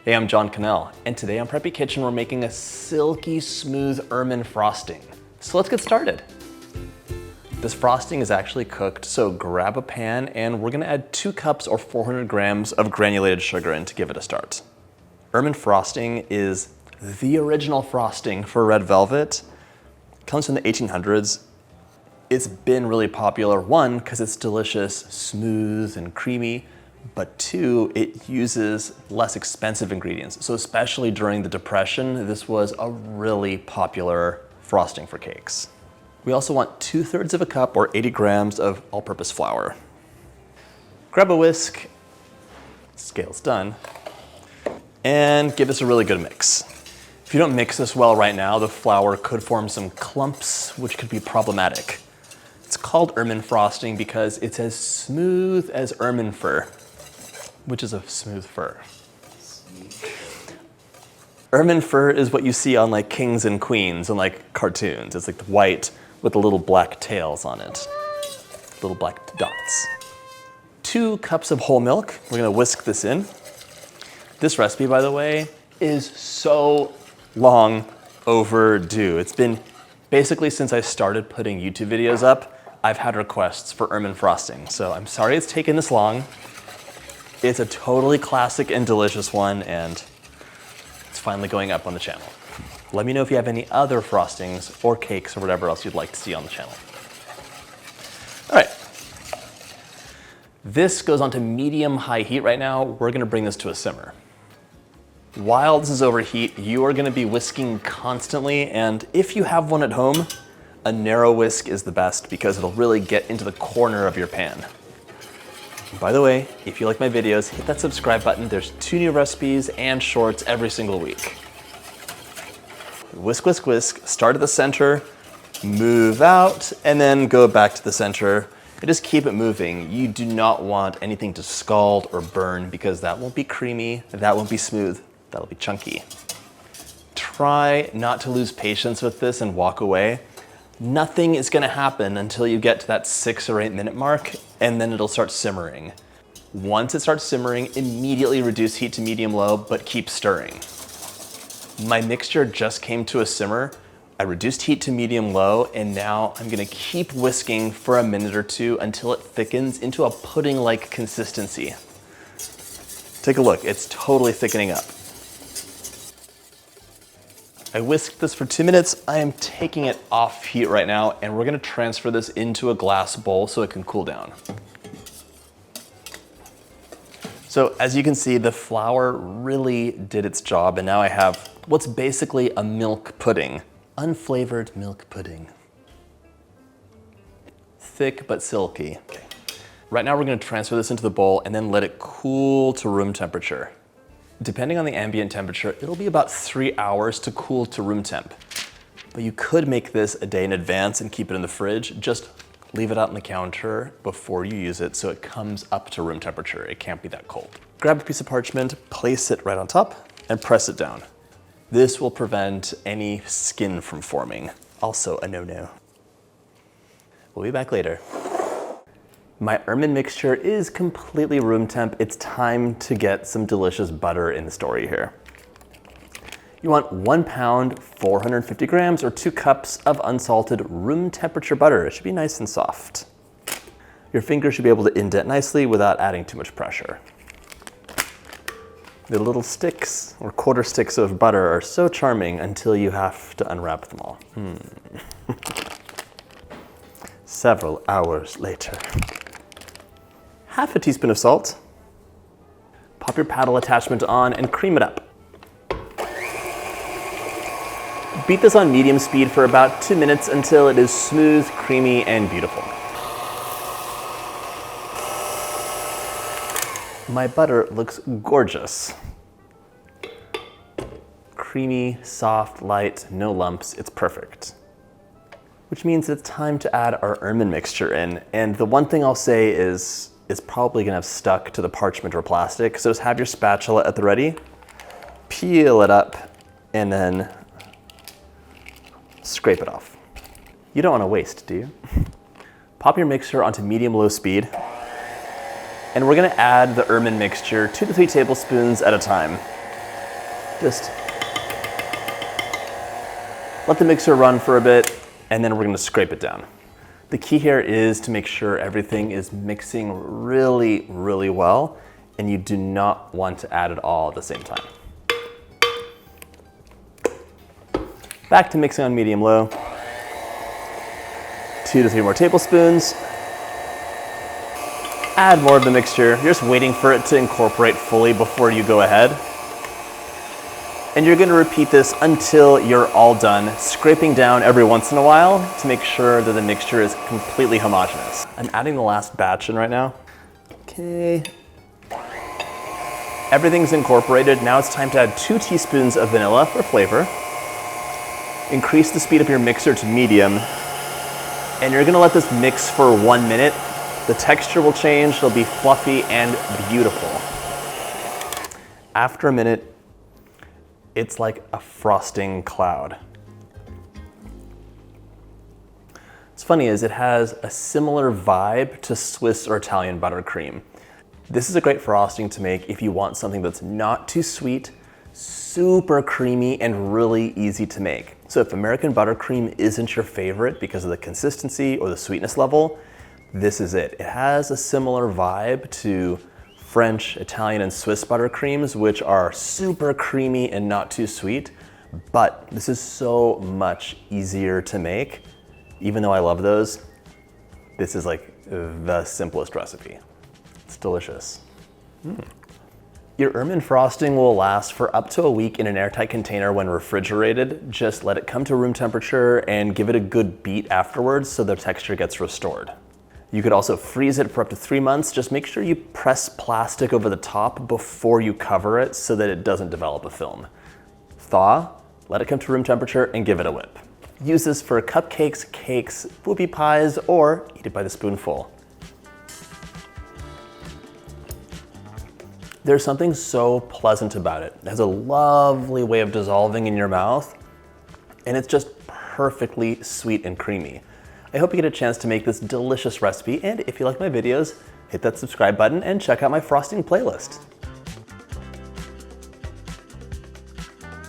Hey, I'm John Cannell, and today on Preppy Kitchen we're making a silky smooth ermine frosting. So let's get started. This frosting is actually cooked, so grab a pan and we're gonna add 2 cups or 400 grams of granulated sugar in to give it a start. Ermine frosting is the original frosting for red velvet. It comes from the 1800s. It's been really popular, 1, because it's delicious, smooth and creamy, but 2, it uses less expensive ingredients. So especially during the Depression, this was a really popular frosting for cakes. We also want 2/3 of a cup or 80 grams of all-purpose flour. Grab a whisk, scale's done, and give this a really good mix. If you don't mix this well right now, the flour could form some clumps, which could be problematic. It's called ermine frosting because it's as smooth as ermine fur, which is a smooth fur. Ermine fur is what you see on like kings and queens and like cartoons. It's like white with the little black tails on it, little black dots. 2 cups of whole milk. We're gonna whisk this in. This recipe, by the way, is so long overdue. It's been basically since I started putting YouTube videos up, I've had requests for ermine frosting. So I'm sorry it's taken this long. It's a totally classic and delicious one, and it's finally going up on the channel. Let me know if you have any other frostings or cakes or whatever else you'd like to see on the channel. All right. This goes on to medium-high heat right now. We're gonna bring this to a simmer. While this is overheat, you are gonna be whisking constantly, and if you have one at home, a narrow whisk is the best because it'll really get into the corner of your pan. By the way, if you like my videos, hit that subscribe button. There's 2 new recipes and shorts every single week. Whisk, whisk, whisk. Start at the center, move out, and then go back to the center. And just keep it moving. You do not want anything to scald or burn because that won't be creamy, that won't be smooth, that'll be chunky. Try not to lose patience with this and walk away. Nothing is gonna happen until you get to that 6 or 8 minute mark, and then it'll start simmering. Once it starts simmering, immediately reduce heat to medium-low, but keep stirring. My mixture just came to a simmer. I reduced heat to medium-low, and now I'm gonna keep whisking for a minute or 2 until it thickens into a pudding-like consistency. Take a look, it's totally thickening up. I whisked this for 2 minutes. I am taking it off heat right now, and we're gonna transfer this into a glass bowl so it can cool down. So as you can see, the flour really did its job, and now I have what's basically a milk pudding, unflavored milk pudding. Thick but silky. Okay. Right now we're gonna transfer this into the bowl and then let it cool to room temperature. Depending on the ambient temperature, it'll be about 3 hours to cool to room temp. But you could make this a day in advance and keep it in the fridge. Just leave it out on the counter before you use it so it comes up to room temperature. It can't be that cold. Grab a piece of parchment, place it right on top, and press it down. This will prevent any skin from forming. Also a no-no. We'll be back later. My ermine mixture is completely room temp. It's time to get some delicious butter in the story here. You want 1 pound, 450 grams, or 2 cups of unsalted room temperature butter. It should be nice and soft. Your fingers should be able to indent nicely without adding too much pressure. The little sticks or quarter sticks of butter are so charming until you have to unwrap them all. Several hours later. Half a teaspoon of salt. Pop your paddle attachment on and cream it up. Beat this on medium speed for about 2 minutes until it is smooth, creamy, and beautiful. My butter looks gorgeous. Creamy, soft, light, no lumps, it's perfect. Which means it's time to add our ermine mixture in. And the one thing I'll say is it's probably gonna have stuck to the parchment or plastic. So just have your spatula at the ready, peel it up, and then scrape it off. You don't wanna waste, do you? Pop your mixture onto medium-low speed, and we're gonna add the ermine mixture 2 to 3 tablespoons at a time. Just let the mixer run for a bit, and then we're gonna scrape it down. The key here is to make sure everything is mixing really, really well, and you do not want to add it all at the same time. Back to mixing on medium-low. 2 to 3 more tablespoons. Add more of the mixture. You're just waiting for it to incorporate fully before you go ahead. And you're gonna repeat this until you're all done, scraping down every once in a while to make sure that the mixture is completely homogeneous. I'm adding the last batch in right now. Okay. Everything's incorporated. Now it's time to add 2 teaspoons of vanilla for flavor. Increase the speed of your mixer to medium. And you're gonna let this mix for 1 minute. The texture will change, it'll be fluffy and beautiful. After a minute, it's like a frosting cloud. What's funny is it has a similar vibe to Swiss or Italian buttercream. This is a great frosting to make if you want something that's not too sweet, super creamy, and really easy to make. So if American buttercream isn't your favorite because of the consistency or the sweetness level, this is it. It has a similar vibe to French, Italian, and Swiss buttercreams, which are super creamy and not too sweet, but this is so much easier to make. Even though I love those, this is like the simplest recipe. It's delicious. Your Ermine frosting will last for up to a week in an airtight container when refrigerated. Just let it come to room temperature and give it a good beat afterwards so the texture gets restored. You could also freeze it for up to 3 months. Just make sure you press plastic over the top before you cover it so that it doesn't develop a film. Thaw, let it come to room temperature, and give it a whip. Use this for cupcakes, cakes, whoopie pies, or eat it by the spoonful. There's something so pleasant about it. It has a lovely way of dissolving in your mouth, and it's just perfectly sweet and creamy. I hope you get a chance to make this delicious recipe, and if you like my videos, hit that subscribe button and check out my frosting playlist.